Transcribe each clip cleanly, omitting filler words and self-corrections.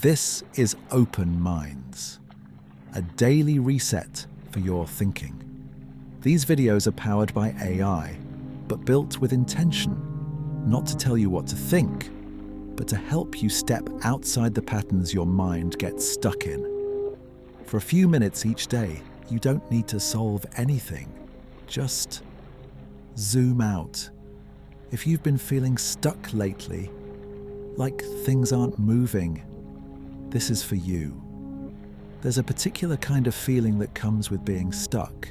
This is Open Minds, a daily reset for your thinking. These videos are powered by AI, but built with intention, not to tell you what to think, but to help you step outside the patterns your mind gets stuck in. For a few minutes each day, you don't need to solve anything. Just zoom out. If you've been feeling stuck lately, like things aren't moving, this is for you. There's a particular kind of feeling that comes with being stuck.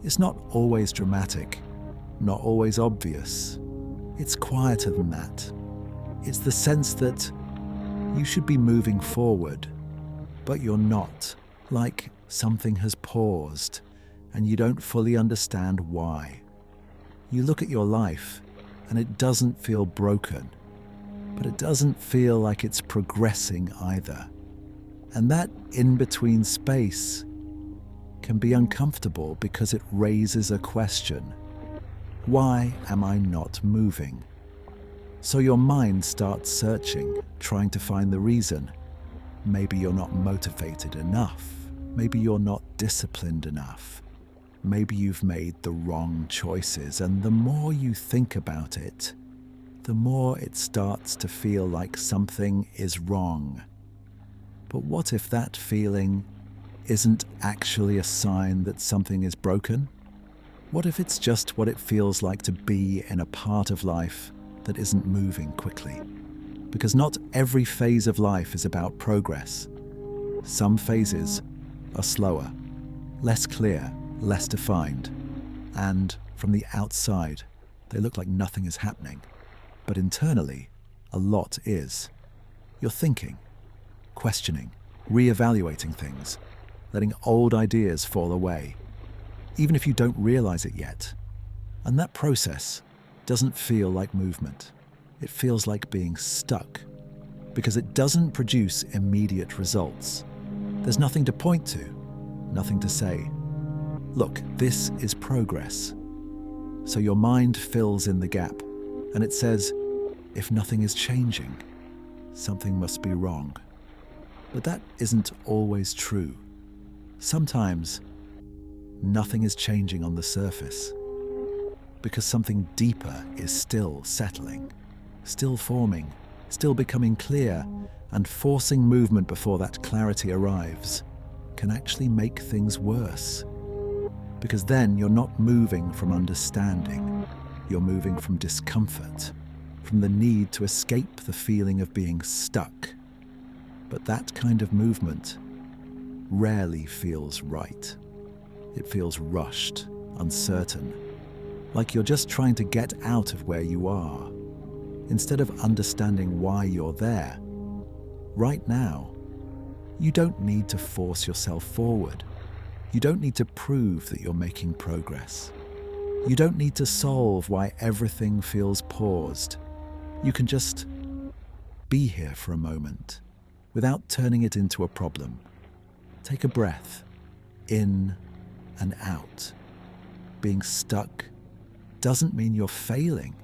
It's not always dramatic, not always obvious. It's quieter than that. It's the sense that you should be moving forward, but you're not, like something has paused and you don't fully understand why. You look at your life and it doesn't feel broken, but it doesn't feel like it's progressing either. And that in-between space can be uncomfortable because it raises a question. Why am I not moving? So your mind starts searching, trying to find the reason. Maybe you're not motivated enough. Maybe you're not disciplined enough. Maybe you've made the wrong choices, and the more you think about it, the more it starts to feel like something is wrong. But what if that feeling isn't actually a sign that something is broken? What if it's just what it feels like to be in a part of life that isn't moving quickly? Because not every phase of life is about progress. Some phases are slower, less clear, less defined, and from the outside, they look like nothing is happening. But internally, a lot is. You're thinking, questioning, reevaluating things, letting old ideas fall away, even if you don't realize it yet. And that process doesn't feel like movement. It feels like being stuck, because it doesn't produce immediate results. There's nothing to point to, nothing to say. Look, this is progress. So your mind fills in the gap, and it says, if nothing is changing, something must be wrong. But that isn't always true. Sometimes, nothing is changing on the surface, because something deeper is still settling, still forming, still becoming clear, and forcing movement before that clarity arrives can actually make things worse. Because then you're not moving from understanding, you're moving from discomfort, from the need to escape the feeling of being stuck. But that kind of movement rarely feels right. It feels rushed, uncertain, like you're just trying to get out of where you are, instead of understanding why you're there. Right now, you don't need to force yourself forward. You don't need to prove that you're making progress. You don't need to solve why everything feels paused. You can just be here for a moment without turning it into a problem. Take a breath, in and out. Being stuck doesn't mean you're failing.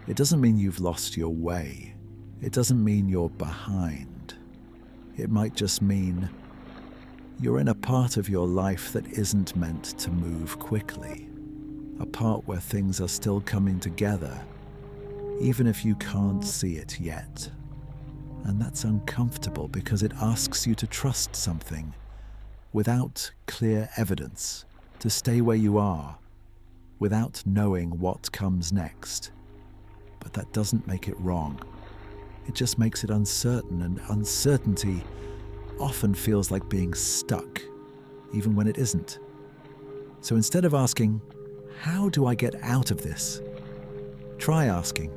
It doesn't mean you've lost your way. It doesn't mean you're behind. It might just mean you're in a part of your life that isn't meant to move quickly. A part where things are still coming together, even if you can't see it yet. And that's uncomfortable because it asks you to trust something without clear evidence, to stay where you are, without knowing what comes next. But that doesn't make it wrong. It just makes it uncertain, and uncertainty often feels like being stuck, even when it isn't. So instead of asking, how do I get out of this? Try asking,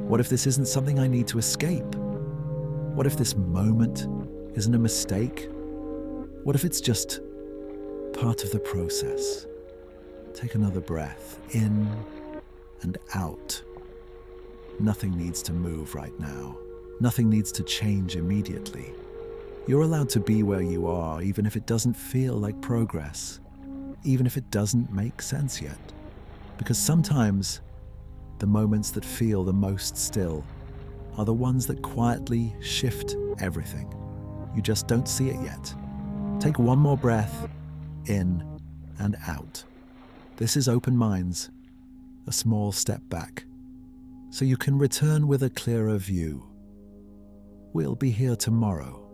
what if this isn't something I need to escape? What if this moment isn't a mistake? What if it's just part of the process? Take another breath, in and out. Nothing needs to move right now. Nothing needs to change immediately. You're allowed to be where you are, even if it doesn't feel like progress, even if it doesn't make sense yet. Because sometimes the moments that feel the most still are the ones that quietly shift everything. You just don't see it yet. Take one more breath, in and out. This is Open Minds, a small step back, so you can return with a clearer view. We'll be here tomorrow